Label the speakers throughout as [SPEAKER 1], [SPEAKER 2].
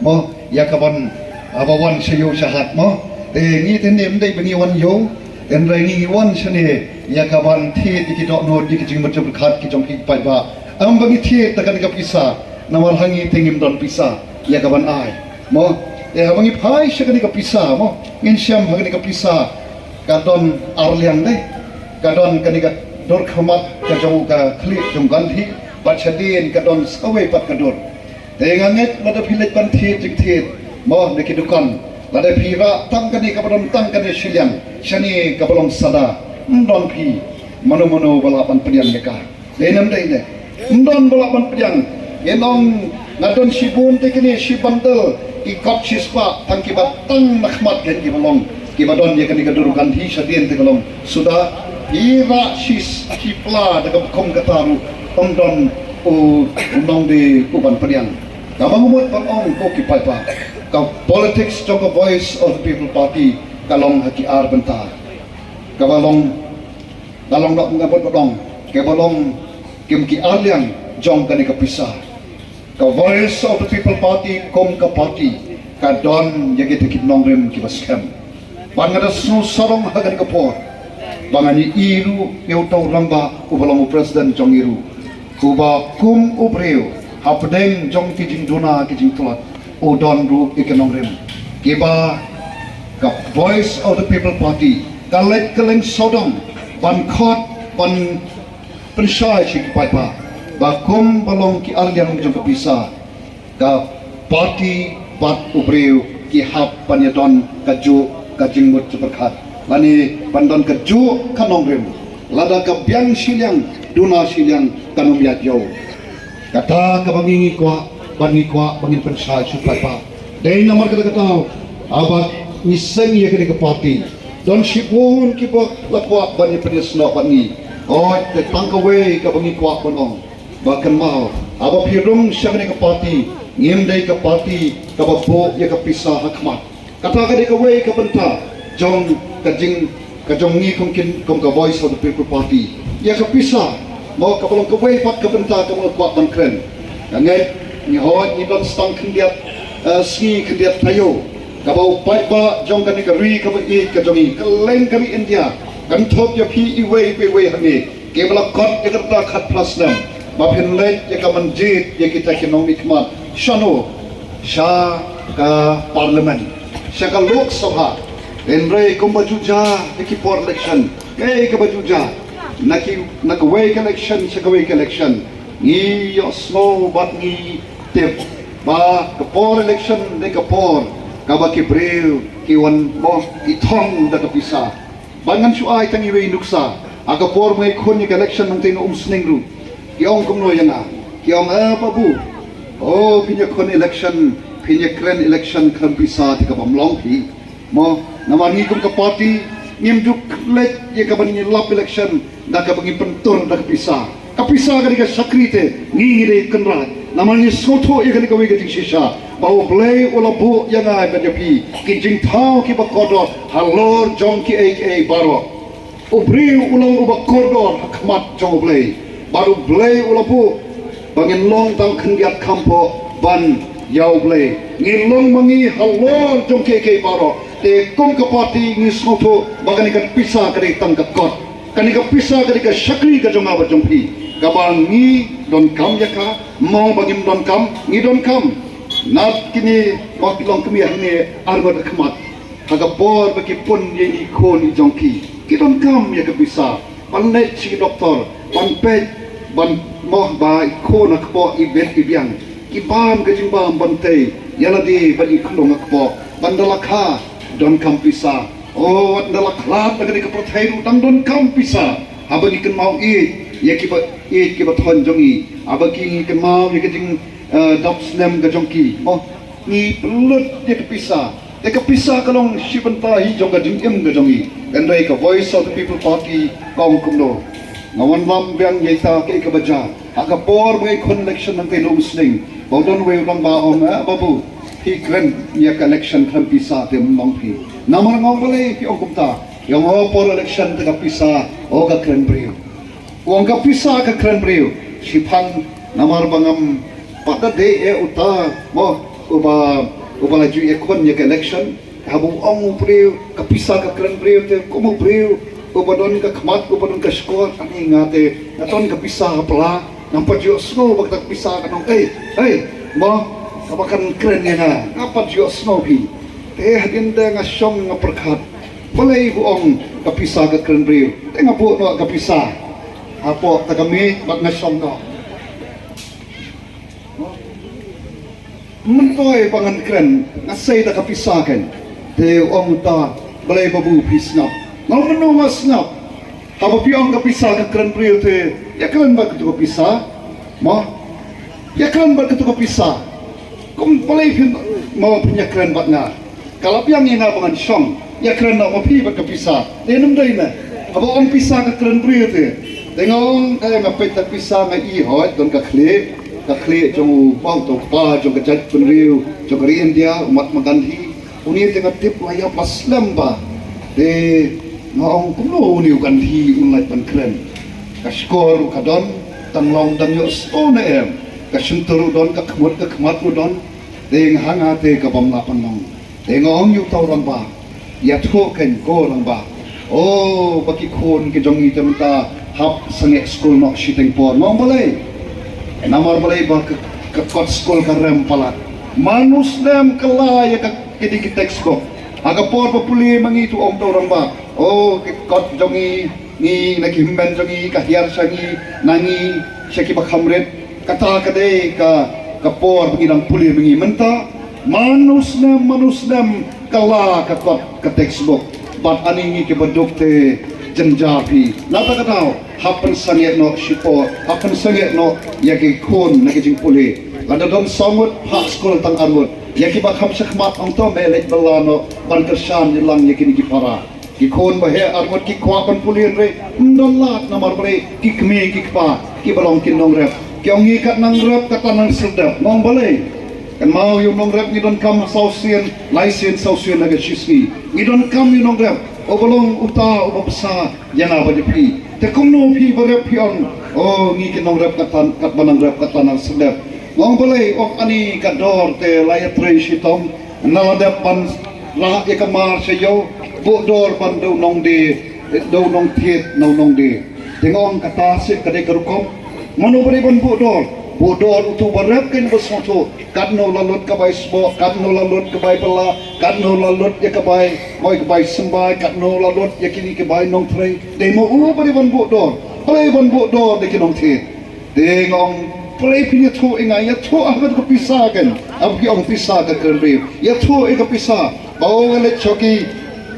[SPEAKER 1] mo yakaban abawan sayo syahat mo ngi tenem dai bengi wan yo dan rangi wan sane yakaban thi dikidok no dikijing macam khat ki jong ki pai ba am bengi thi takan ka pisa namar hangi tengim don pisa yakaban ai mo bengi pai syakani ka pisa mo ngin syam hagani ka pisa kadon arliang dai kadon kani ka dor khamat ka jong ka khli jong ganthi bachadin kadon sawe pat kador tenganget lada philet pan thi jing thi mo dikidukan lada phira tangkani kabadon tangkani silyang shani kabalong sada ndon phi mano balapan pediang meka denam dai ne ndon balapan pediang yenong ngadon sibun tekini sibandel ikot sispa tangkibat tang nakhmat gen kibalong kibadon ye kani kadurukan hi sadien tegalong sudah ira sis kipla daga kom kataru omdon undong di kuban pediang kabang umut pangong ko kipaipa ka politics jong voice of the people party kalong haki ar bentar kabalong dalong dok ngabot bodong kebalong kim ki arliang jong kani kapisa ka voice of the people party kom ka party ka don yagi tekit nongrem kibaskem bangada su sarong hagan kapor bangani iru ngeutau ramba ubalong president jong iru kuba kum ubreu hapdeng jong kijing duna kijing tulat udon ru ikenong rem kiba ka voice of the people party kalet keleng sodong ban khot ban pensai chik paipa ba kum balong ki arliang jong kapisa ka party pat ubreu ki hap panyadon kaju kajing mut superkhat lani pandon kaju kanong rem lada ka biang silyang duna silyang kanong yat yo kata kabangi kwa bangin pensai supai pa dai namar kata abat niseng ye ke party don sipun kipa lakwa bani pedes no bani oi te tangkawe kabangi kwa bonong bahkan mau aba pirung syagni ke party ngim dai ke party kababo ye ke pisah hakmat kata ka dai kawe ke benta jong kajong ni kumkin kum ka voice of the people party ye ke pisah mau kapalong kawe pat ke benta ka mo kwa ban kren ngai ni hoi ni don stang kendiat ski kendiat tayo kabau pai ba jong kan ka ri ka ba e ka jongi keleng kami India kan thop ya phi i we hani ke bala kot ya ka khat plus nam ba phin le ya ka manjit ya kita kinong ikmat shano sha ka parliament sha ka lok sabha enre ko bajuja ki por election ka bajuja naki we election sha ka we election ni yo snow bat ni tip ba kapor election de kapor kaba ki breu ki wan mo ki thong da kapisa bangan su ai tangi we nuksa aga por mai khon ni election nang tin sning ru ki ong kum no yana ki ong babu pinya khon election pinya kren election kham pisa ti ka bamlong hi mo namani kum ka party ngim juk let ye ka bani lap election da ka bangi pentur da kapisa ka di ka sakrite ngi de kenra namanya soto ye ka we ka shisha bau play ola bu yang ai bejapi ki jing thau ki bakodo halor jong ki aka baro ubri ulang ubakodo hakmat jong play baru play ola bu bangin long tang khengiat kampo ban yau play ngilong mangi halor jong ki aka baro te kum ka party ngi soto bagani ka pisa ka de tang ka kot kani ka pisa ka de ka sakri ka jong aba jong pi kabang ni don kam yaka mau bagim don kam ni don kam nat kini wakilong kami ni arbat khmat haga bor bagi pun ye ni khon i jongki ki don kam ya ka bisa ban net si doktor ban pet ban moh ba khon akpo i bet i biang ki bam ka jing bam ban te yala di ban i khulong akpo ban dalakha don kam bisa wat dalakha ta ka prothai dang don kam bisa abagi kan mau i ye ki ba thon jongi abagi kan mau ye ka jing dops nem ka jongki ni lut ye ka pisa kalong sibanta hi jong ka jing em ka jongi and dai ka voice of the people party kong kumno ngawan lam biang ye ta ke ka baja aka por mai connection nang te lo sling bodon we bang ba om babu hi kren ye ka election kan pisa te mong phi namar ngong bale pi ong kumta yung por election te ka pisa o ka kren brio wong ka pisa ka kren brio sipang namar bangam pada de uta mo uba laju ekon ya election habu ong priu kapisa ka kren priu te komu priu uba don ka khamat uba don ka skor ani ngate naton kapisa pala nampak jo snow bakta kapisa ka nong mo kabakan kren ya na apa jo snow pi te hadin de ngasong ngaperkhat balai buong kapisa ka kren priu te ngapu no kapisa apo takami bak ngasong no mentoy pangan kren ngasay ta kapisakan te ong ta balay babu pisnap mal menu masnap haba piong kapisa ka kren priu te ya kren ba ketu kapisa mo ya kren ba ketu kapisa kum balay pin mau punya kren bat nga kalau piang ina pangan song ya kren na mo pi ba kapisa te num dai na haba ong pisa ka kren priu te tengong ngapet ta pisa nga I hot don ka kle jong bau to pa jong kajat penriu jong kari India umat magandhi uni tengah tip laya paslam ba de ngong kuno uni gandhi unlai pankren kaskor kadon tanglong dan yo stone em kasuntur don ka khmat don de hanga te ka bamla panong de ngong yu tau rang ba ya tho ken ko rang ba oh baki khon ke jong I temta hap sange school no shiteng por mong balai namar balai ba ke kot school ka rem palat manus lem kala ya ka kedi textbook aga por papuli mangi tu om orang ba oh ke kot jongi ni nakimben jongi ka hiar sangi nangi syaki ba khamret kata kade ka por pangirang puli mangi menta manus lem kala ka kot ka textbook bat aningi ke badukte jenjapi nata katao happen sanget no shipo happen sanget no yaki khon naki jing puli lada don samut hak skol tang armut yaki ba kham sakhmat ong to melek balano ban kersan nilang yaki ni para ki khon ba he armut ki khwa ban puli re ndon lat namar bre ki kme ki pa ki balong kin nong rep ki ongi kat nang rep kat nang sedap ngong balai kan mau yung nong rep ni don kam sausian laisen sausian naga shisni ni don kam yung nong rep obolong uta obasa yana bajepi te kumno pi barep pion oh ngi kinong rep katan kat banang rep katan sedap ngong boleh ok ani kador te layat tre shitom naladap pan la ekamar sayo bodor pan do nong thiet nong de tengong kata sip kade karukom mano bari ban bodor utu barep ken besoto kadno lalut kabai sbo kadno lalut kabai bela kadno lalut ya kabai moi kabai sembai kadno lalut ya kini kabai nong tre demo bari ban bodor de kinong thiet tengong play pinya thu inga ya thu ahmad ko pisakan ab ki ong pisa ka kerbe ya thu e ka pisa bawo le choki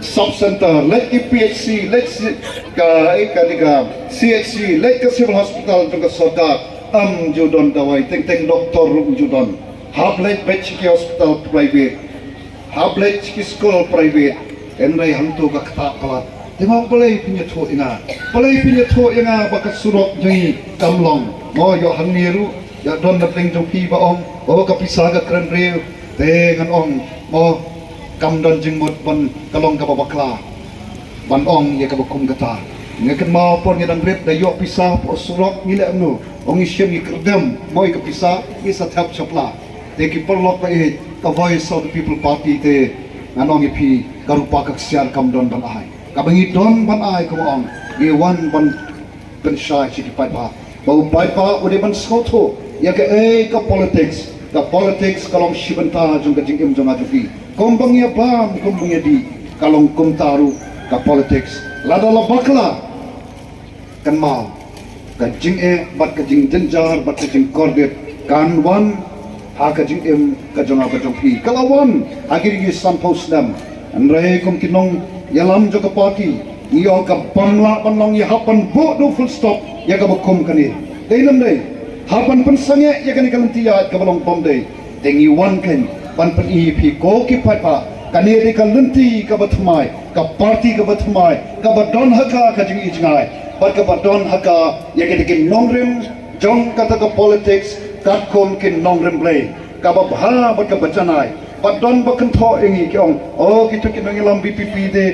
[SPEAKER 1] sub center let PHC let ka CHC let ka civil hospital to ka soda judon dawai teng doktor judon hab let batch ki hospital private hab let ki school private enrai hantu ka kata pala tengok play pinya thu inga bakat surok jai kamlong mo yo haniru ya don na teng joki ba ong o kapisa ka kren riu te ngan ong mo kam don jingmut ban kalong ka babakla ban ong ya ka bakum kata ngakan mau por ngedang rep da yo pisa por surok ngile amnu ong isyem ni kerdem mo ka pisa isa thap chapla te ki perlok pa e ka voice of the people party te ngan ong ipi garupa ka siar kam don ban ai ka bangi don ban ai ko ong ni wan ban ben shy chi pai ba bau pai pa ode ban skoto ya ke ka politics kalong shibanta jung ka jingim jong ajuki kombang ya bam kombang ya di kalong kumtaru ka politics lada la bakla kan mau ka jing bat ka jing jenjar bat ka jing kordet kan wan haka jing ka jong pi kalawan agir gi san posdam anrai kom kinong yalam jo ka party iyo ka pamla panong ya hapan bo do full stop ya ka bakom kani deinam dei hapan pensange ya kan kalantia ka balong pom dei tengi wan kan pan pen EP ko ki pa kani de ka lenti ka bathmai ka party ka bathmai ka badon haka ka jing ijngai par ka badon haka ya ke de nongrem jong kata ka politics kat kom ke nongrem play ka ba ha ba ka bacanai badon ba kan tho engi kyong oh kitu ki nang lam BPP de